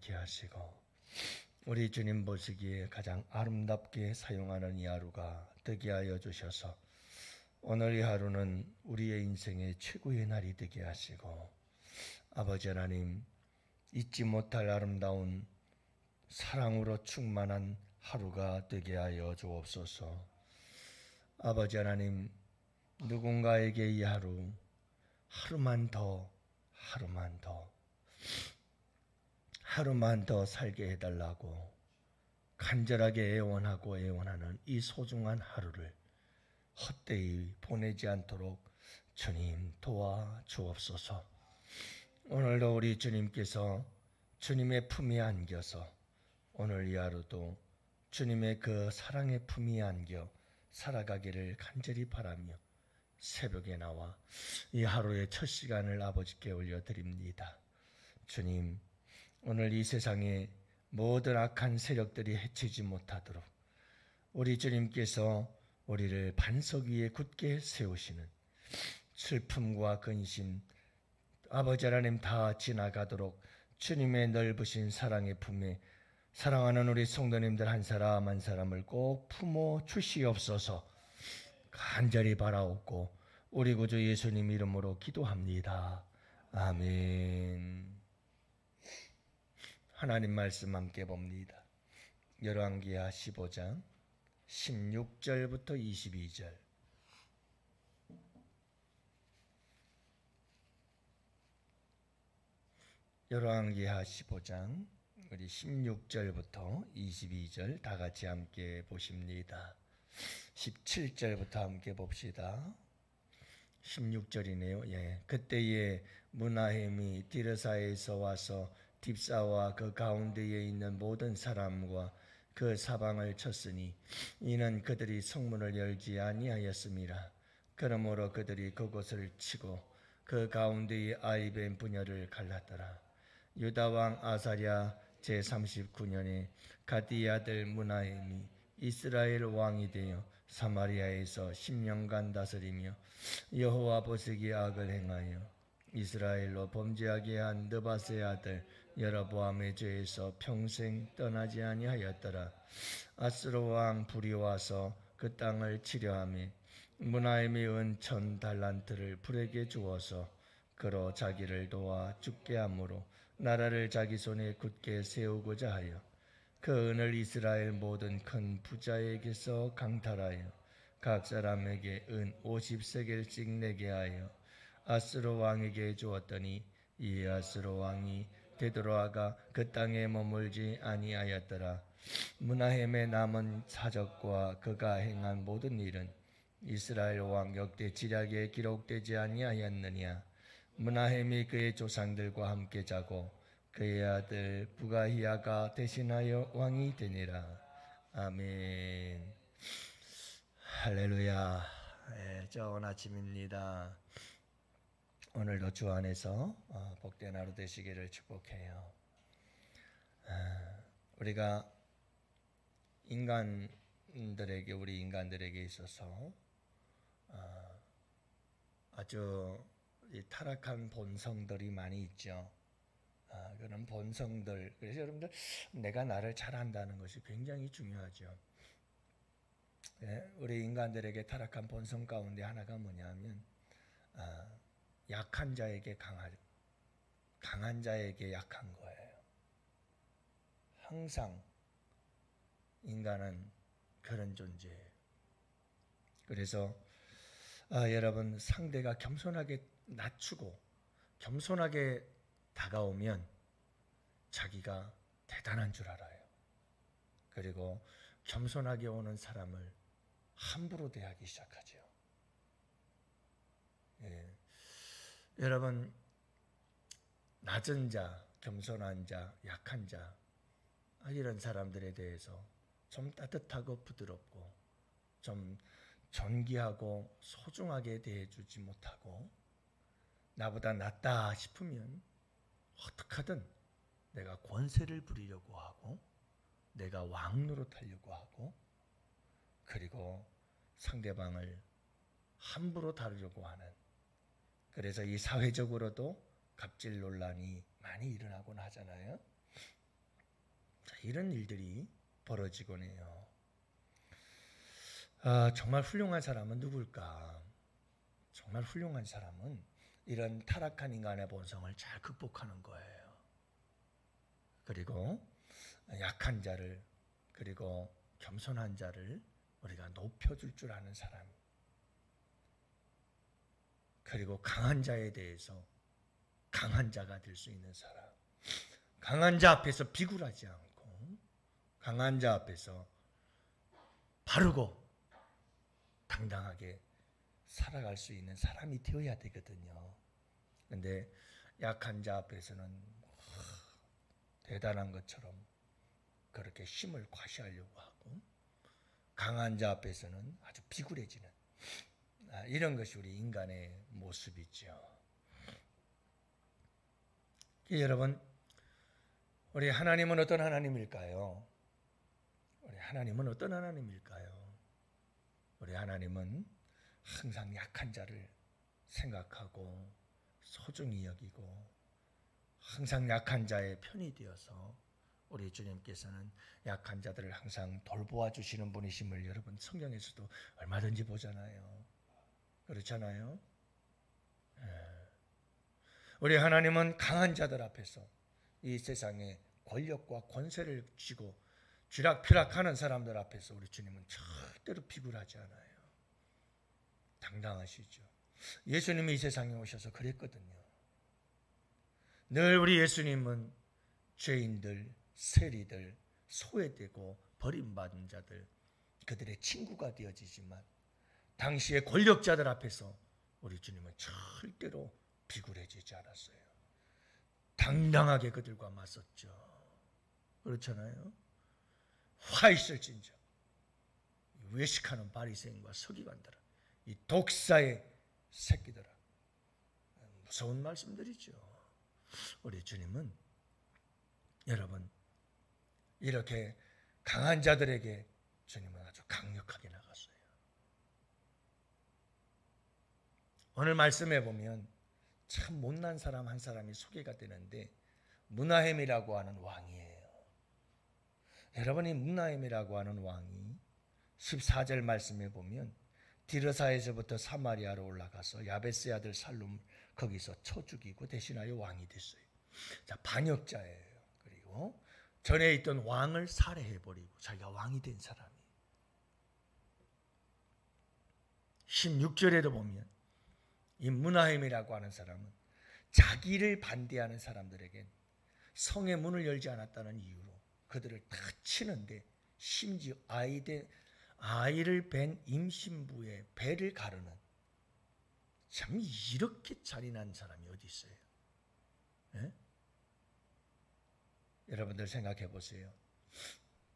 되게 하시고 우리 주님 보시기에 가장 아름답게 사용하는 이 하루가 되게 하여 주셔서 오늘 이 하루는 우리의 인생의 최고의 날이 되게 하시고 아버지 하나님 잊지 못할 아름다운 사랑으로 충만한 하루가 되게 하여 주옵소서. 아버지 하나님 누군가에게 이 하루만 더 살게 해달라고 간절하게 애원하는 이 소중한 하루를 헛되이 보내지 않도록 주님 도와주옵소서. 오늘도 우리 주님께서 주님의 품에 안겨서 오늘 이 하루도 주님의 그 사랑의 품에 안겨 살아가기를 간절히 바라며 새벽에 나와 이 하루의 첫 시간을 아버지께 올려드립니다. 주님, 오늘 이 세상의 모든 악한 세력들이 해치지 못하도록 우리 주님께서 우리를 반석 위에 굳게 세우시는 슬픔과 근심, 아버지 하나님 다 지나가도록 주님의 넓으신 사랑의 품에 사랑하는 우리 성도님들 한 사람 한 사람을 꼭 품어 주시옵소서. 간절히 바라옵고 우리 구주 예수님 이름으로 기도합니다. 아멘. 하나님 말씀 함께 봅니다. 열왕기하 15장 16절부터 22절. 열왕기하 15장 우리 16절부터 22절 다 같이 함께 보십니다. 17절부터 함께 봅시다. 16절이네요. 예. 그때에 므나헴이 디르사에서 와서 딥사와 그 가운데에 있는 모든 사람과 그 사방을 쳤으니 이는 그들이 성문을 열지 아니하였음이라. 그러므로 그들이 그곳을 치고 그 가운데에 아이벤 분야를 갈랐더라. 유다 왕 아사랴 제39년에 가디 아들 므나헴이 이스라엘 왕이 되어 사마리아에서 10년간 다스리며 여호와 보시기에 악을 행하여 이스라엘로 범죄하게 한 느바세 아들 여로보암의 죄에서 평생 떠나지 아니하였더라. 아스로 왕 불이 와서 그 땅을 치려하며 므나헴이 은 1000달란트를 불에게 주어서 그로 자기를 도와 죽게 하므로 나라를 자기 손에 굳게 세우고자 하여 그 은을 이스라엘 모든 큰 부자에게서 강탈하여 각 사람에게 은 50세겔씩 내게 하여 아스로 왕에게 주었더니 이 아스로 왕이 되돌아가 그 땅에 머물지 아니하였더라. 므나헴의 남은 사적과 그가 행한 모든 일은 이스라엘 왕 역대 지략에 기록되지 아니하였느냐. 므나헴이 그의 조상들과 함께 자고 그의 아들 부가히야가 대신하여 왕이 되니라. 아멘. 할렐루야. 좋은 아침입니다. 오늘도 주 안에서 복된 하루 되시기를 축복해요. 우리가 우리 인간들에게 있어서 아주 타락한 본성들이 많이 있죠. 그런 본성들, 그래서 여러분들 내가 나를 잘 안다는 것이 굉장히 중요하죠. 우리 인간들에게 타락한 본성 가운데 하나가 뭐냐면 약한 자에게 강한 자에게 약한 거예요. 항상 인간은 그런 존재예요. 그래서 여러분 상대가 겸손하게 낮추고 겸손하게 다가오면 자기가 대단한 줄 알아요. 그리고 겸손하게 오는 사람을 함부로 대하기 시작하죠. 여러분 낮은 자, 겸손한 자, 약한 자 이런 사람들에 대해서 좀 따뜻하고 부드럽고 좀 존귀하고 소중하게 대해주지 못하고 나보다 낫다 싶으면 어떻게든 내가 권세를 부리려고 하고 내가 왕 노릇하려고 하고 그리고 상대방을 함부로 다루려고 하는, 그래서 이 사회적으로도 갑질 논란이 많이 일어나곤 하잖아요. 이런 일들이 벌어지곤 해요. 정말 훌륭한 사람은 누굴까? 정말 훌륭한 사람은 이런 타락한 인간의 본성을 잘 극복하는 거예요. 그리고 약한 자를, 그리고 겸손한 자를 우리가 높여줄 줄 아는 사람, 그리고 강한 자에 대해서 강한 자가 될 수 있는 사람, 강한 자 앞에서 비굴하지 않고 강한 자 앞에서 바르고 당당하게 살아갈 수 있는 사람이 되어야 되거든요. 그런데 약한 자 앞에서는 대단한 것처럼 그렇게 힘을 과시하려고 하고, 강한 자 앞에서는 아주 비굴해지는 이런 것이 우리 인간의 모습이죠. 여러분, 우리 하나님은 어떤 하나님일까요? 우리 하나님은 어떤 하나님일까요? 우리 하나님은 항상 약한 자를 생각하고 소중히 여기고 항상 약한 자의 편이 되어서 우리 주님께서는 약한 자들을 항상 돌보아 주시는 분이심을 여러분 성경에서도 얼마든지 보잖아요. 그렇잖아요. 우리 하나님은 강한 자들 앞에서 이 세상에 권력과 권세를 쥐고 쥐락펴락하는 사람들 앞에서 우리 주님은 절대로 비굴하지 않아요. 당당하시죠. 예수님이 이 세상에 오셔서 그랬거든요. 늘 우리 예수님은 죄인들, 세리들, 소외되고 버림받은 자들, 그들의 친구가 되어지지만 당시의 권력자들 앞에서 우리 주님은 절대로 비굴해지지 않았어요. 당당하게 그들과 맞섰죠. 그렇잖아요. 화 있을진저 외식하는 바리새인과 서기관들아, 이 독사의 새끼들아. 무서운 말씀들이죠. 우리 주님은 여러분 이렇게 강한 자들에게 주님은 아주 강력하게 나갔어요. 오늘 말씀해 보면 참 못난 사람 한 사람이 소개가 되는데 므나헴이라고 하는 왕이에요. 여러분이 므나헴이라고 하는 왕이 14절 말씀해 보면 디르사에서부터 사마리아로 올라가서 야베스의 아들 살룸 거기서 쳐 죽이고 대신하여 왕이 됐어요. 자, 반역자예요. 그리고 전에 있던 왕을 살해해버리고 자기가 왕이 된 사람이. 16절에도 보면 이 므나헴이라고 하는 사람은 자기를 반대하는 사람들에게 성의 문을 열지 않았다는 이유로 그들을 다 치는데, 심지어 아이를 뵌 임신부의 배를 가르는, 참 이렇게 잔인한 사람이 어디 있어요? 예? 여러분들 생각해 보세요.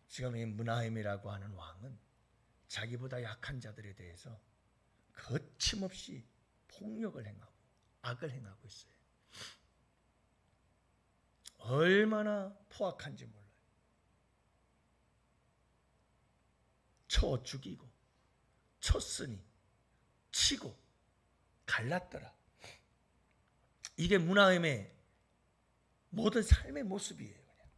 지금 이 므나헴이라고 하는 왕은 자기보다 약한 자들에 대해서 거침없이 폭력을 행하고 악을 행하고 있어요. 얼마나 포악한지 몰라요. 쳐 죽이고 쳤으니 치고 갈랐더라. 이게 므나헴의 모든 삶의 모습이에요. 그냥.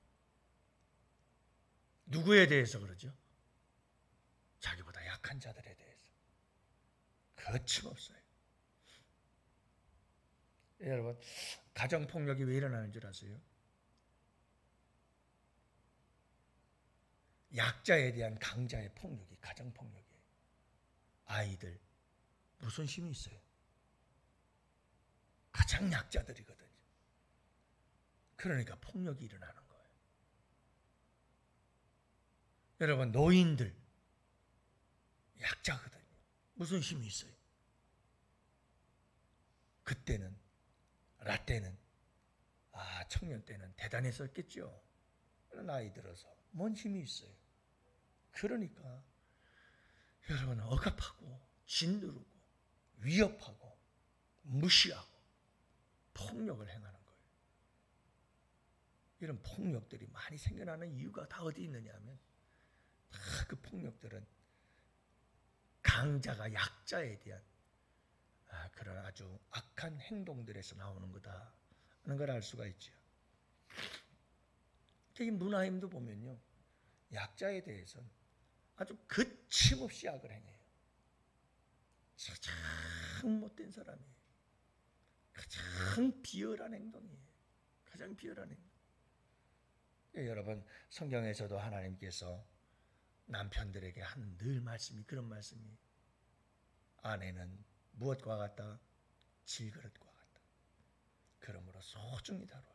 누구에 대해서 그러죠? 자기보다 약한 자들에 대해서 거침없어요. 여러분, 가정폭력이 왜 일어나는 줄 아세요? 약자에 대한 강자의 폭력이 가정폭력이에요. 아이들 무슨 힘이 있어요? 가장 약자들이거든요. 그러니까 폭력이 일어나는 거예요. 여러분, 노인들 약자거든요. 무슨 힘이 있어요? 그때는, 라떼는, 청년 때는 대단했었겠죠. 나이 들어서 뭔 힘이 있어요? 그러니까 여러분, 억압하고 짓누르고 위협하고 무시하고 폭력을 행하는 거예요. 이런 폭력들이 많이 생겨나는 이유가 다 어디 있느냐 하면, 다 그 폭력들은 강자가 약자에 대한 그런 아주 악한 행동들에서 나오는 거다 하는 걸 알 수가 있죠. 이 문하임도 보면요, 약자에 대해서는 아주 거침없이 악을 행해요. 가장 못된 사람이에요. 가장 비열한 행동이에요. 가장 비열한 행동. 여러분, 성경에서도 하나님께서 남편들에게 하는 늘 말씀이 그런 말씀이에요. 아내는 무엇과 같다? 질그릇과 같다. 그러므로 소중히 다루어라.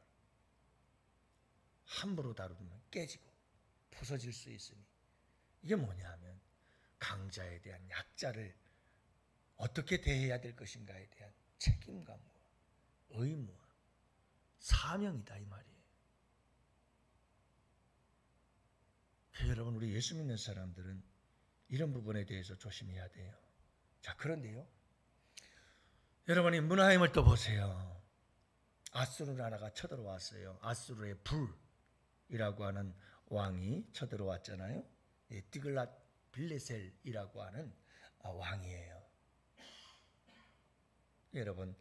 함부로 다루면 깨지고 부서질 수 있으니, 이게 뭐냐 하면 강자에 대한 약자를 어떻게 대해야 될 것인가에 대한 책임감과 의무와 사명이다, 이 말이에요. 여러분, 우리 예수 믿는 사람들은 이런 부분에 대해서 조심해야 돼요. 자, 그런데요, 여러분이 문하임을 또 보세요. 아수르 나라가 쳐들어왔어요. 아수르의 불이라고 하는 왕이 쳐들어왔잖아요. 디글랏 빌레셀이라고 하는 왕이에요. 여러분,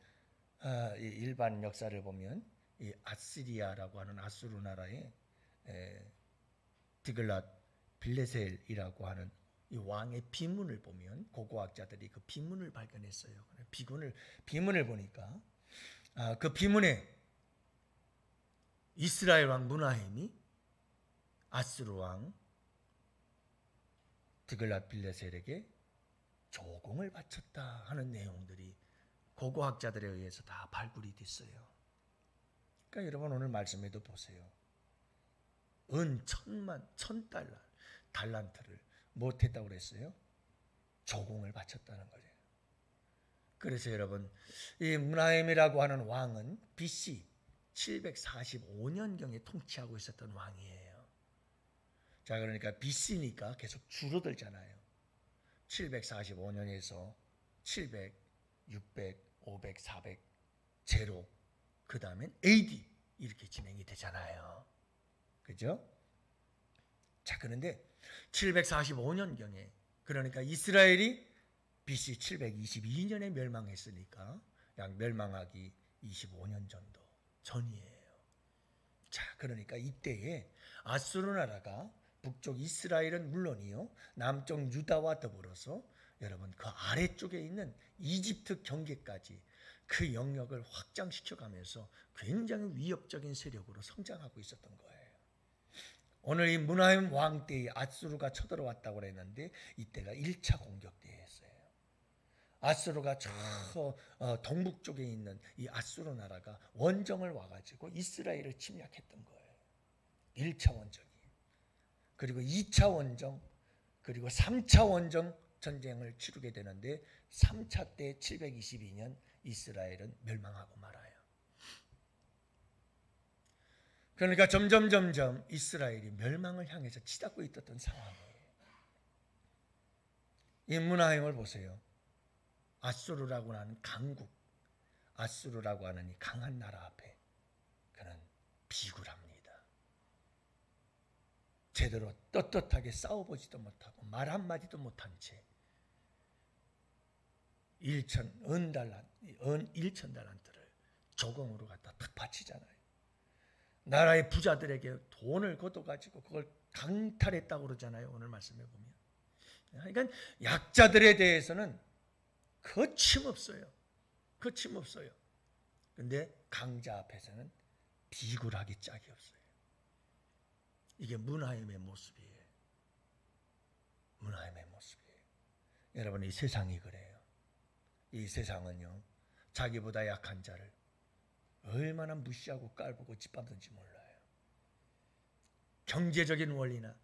일반 역사를 보면 이 아시리아라고 하는 아수르 나라의 디글랏 빌레셀이라고 하는 이 왕의 비문을 보면, 고고학자들이 그 비문을 발견했어요. 비문을 보니까 그 비문에 이스라엘 왕 문하임이 아수르 왕 디글랏 빌레셀에게 조공을 바쳤다 하는 내용들이 고고학자들에 의해서 다 발굴이 됐어요. 그러니까 여러분, 오늘 말씀에도 보세요. 은 1000달러, 달란트를 못했다고 그랬어요? 조공을 바쳤다는 거죠. 그래서 여러분, 이 문하임이라고 하는 왕은 BC 745년경에 통치하고 있었던 왕이에요. 자, 그러니까 BC니까 계속 줄어들잖아요. 745년에서 700, 600, 500, 400, 제로, 그 다음엔 AD 이렇게 진행이 되잖아요. 그죠? 자, 그런데 745년경에, 그러니까 이스라엘이 BC 722년에 멸망했으니까 약 멸망하기 25년 정도 전이에요. 자, 그러니까 이때에 아수르 나라가 북쪽 이스라엘은 물론이요, 남쪽 유다와 더불어서 여러분 그 아래쪽에 있는 이집트 경계까지 그 영역을 확장시켜가면서 굉장히 위협적인 세력으로 성장하고 있었던 거예요. 오늘 이 문하임 왕 때에 아수르가 쳐들어왔다고 그랬는데, 이때가 1차 공격 때였어요. 아수르가 저 동북 쪽에 있는 이 아수르 나라가 원정을 와가지고 이스라엘을 침략했던 거예요. 1차 원정이. 그리고 2차 원정, 그리고 3차 원정 전쟁을 치르게 되는데, 3차 때 722년 이스라엘은 멸망하고 말아요. 그러니까 점점 이스라엘이 멸망을 향해서 치닫고 있었던 상황이에요. 이 문하임을 보세요. 아수르라고 하는 강국, 아수르라고 하는 이 강한 나라 앞에 그는 비굴합니다. 제대로 떳떳하게 싸워보지도 못하고 말 한마디도 못한 채 1,000달란트를 조공으로 갖다 탁 바치잖아요. 나라의 부자들에게 돈을 걷어가지고 그걸 강탈했다고 그러잖아요. 오늘 말씀해 보면. 그러니까 약자들에 대해서는 거침없어요. 거침없어요. 그런데 강자 앞에서는 비굴하기 짝이 없어요. 이게 문하임의 모습이에요. 문하임의 모습이에요. 여러분, 이 세상이 그래요. 이 세상은요, 자기보다 약한 자를 얼마나 무시하고 깔보고 짓밟는지 몰라요. 경제적인 원리나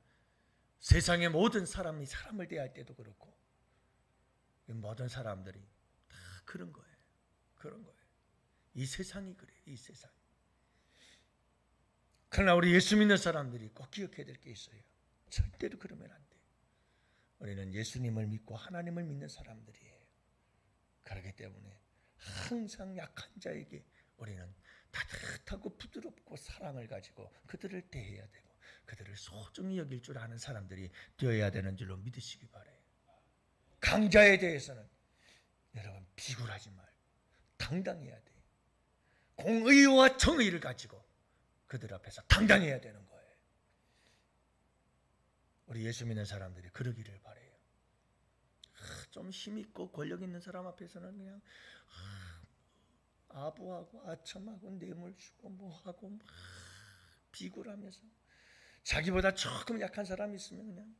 세상의 모든 사람이 사람을 대할 때도 그렇고, 모든 사람들이 다 그런 거예요. 그런 거예요. 이 세상이 그래요. 이 세상. 그러나 우리 예수 믿는 사람들이 꼭 기억해야 될 게 있어요. 절대로 그러면 안 돼요. 우리는 예수님을 믿고 하나님을 믿는 사람들이에요. 그렇기 때문에 항상 약한 자에게 우리는 따뜻하고 부드럽고 사랑을 가지고 그들을 대해야 되고, 그들을 소중히 여길 줄 아는 사람들이 되어야 되는 줄로 믿으시기 바라요. 강자에 대해서는 여러분 비굴하지 말고 당당해야 돼요. 공의와 정의를 가지고 그들 앞에서 당당해야 되는 거예요. 우리 예수 믿는 사람들이 그러기를 바라요. 좀 힘있고 권력 있는 사람 앞에서는 그냥 아부하고 아첨하고 뇌물 주고 뭐하고 막 비굴하면서, 자기보다 조금 약한 사람이 있으면 그냥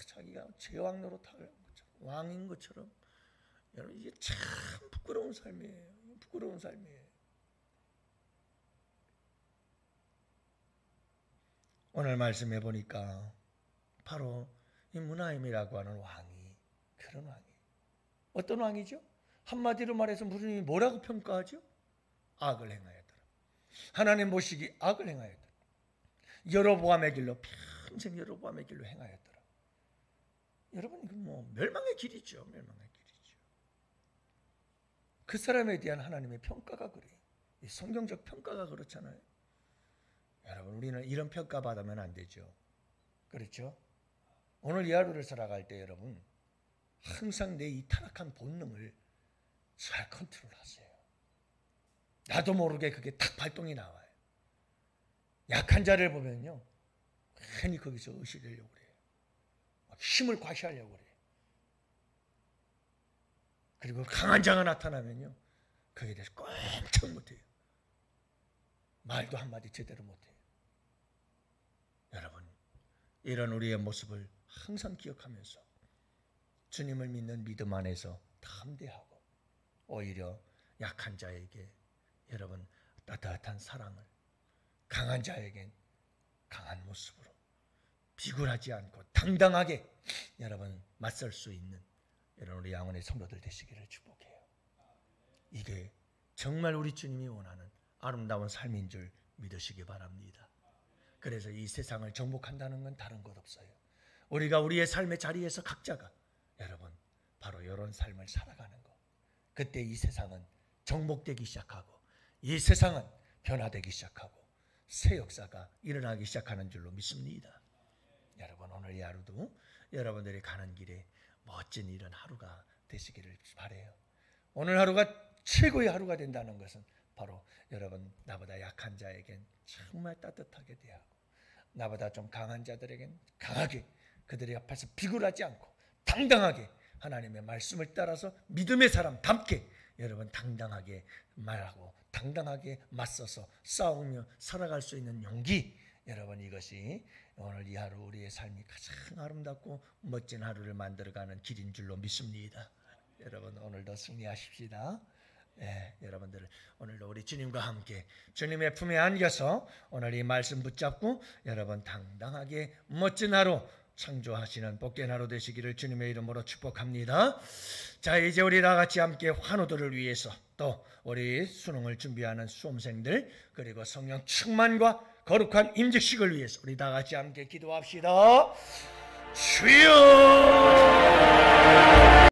자기가 제왕 노릇할 왕인 것처럼. 여러분, 이게 참 부끄러운 삶이에요. 부끄러운 삶이에요. 오늘 말씀해 보니까 바로 이 므나헴이라고 하는 왕이 그런 왕이에요. 어떤 왕이죠? 한마디로 말해서 무슨 뭐라고 평가하죠? 악을 행하였더라. 하나님 보시기 악을 행하였더라. 여로보암의 길로, 평생 여로보암의 길로 행하였더라. 여러분, 이건 뭐 멸망의 길이죠. 멸망의 길이죠. 그 사람에 대한 하나님의 평가가 그래요. 이 성경적 평가가 그렇잖아요. 여러분, 우리는 이런 평가 받으면 안 되죠. 그렇죠? 오늘 이 하루를 살아갈 때 여러분, 항상 내 이 타락한 본능을 잘 컨트롤하세요. 나도 모르게 그게 탁 발동이 나와요. 약한 자를 보면요, 괜히 거기서 의식하려고 그래요. 막 힘을 과시하려고 그래요. 그리고 강한 자가 나타나면요, 거기에 대해서 꼼짝 못해요. 말도 한마디 제대로 못해요. 여러분, 이런 우리의 모습을 항상 기억하면서 주님을 믿는 믿음 안에서 담대하고, 오히려 약한 자에게 여러분 따뜻한 사랑을, 강한 자에겐 강한 모습으로 비굴하지 않고 당당하게 여러분 맞설 수 있는 이런 우리 양원의 성도들 되시기를 축복해요. 이게 정말 우리 주님이 원하는 아름다운 삶인 줄 믿으시기 바랍니다. 그래서 이 세상을 정복한다는 건 다른 것 없어요. 우리가 우리의 삶의 자리에서 각자가 여러분 바로 이런 삶을 살아가는 것, 그때 이 세상은 정복되기 시작하고 이 세상은 변화되기 시작하고 새 역사가 일어나기 시작하는 줄로 믿습니다. 여러분, 오늘 이 하루도 여러분들이 가는 길에 멋진 이런 하루가 되시기를 바라요. 오늘 하루가 최고의 하루가 된다는 것은 바로 여러분, 나보다 약한 자에겐 정말 따뜻하게 대하고, 나보다 좀 강한 자들에겐 강하게, 그들의 앞에서 비굴하지 않고 당당하게 하나님의 말씀을 따라서 믿음의 사람답게 여러분 당당하게 말하고 당당하게 맞서서 싸우며 살아갈 수 있는 용기, 여러분, 이것이 오늘 이 하루 우리의 삶이 가장 아름답고 멋진 하루를 만들어가는 길인 줄로 믿습니다. 여러분, 오늘도 승리하십시다. 여러분들 오늘도 우리 주님과 함께 주님의 품에 안겨서 오늘 이 말씀 붙잡고 여러분 당당하게 멋진 하루 창조하시는 복된 하루 되시기를 주님의 이름으로 축복합니다. 자, 이제 우리 다 같이 함께 환우들을 위해서, 또 우리 수능을 준비하는 수험생들, 그리고 성령 충만과 거룩한 임직식을 위해서 우리 다 같이 함께 기도합시다. 주여!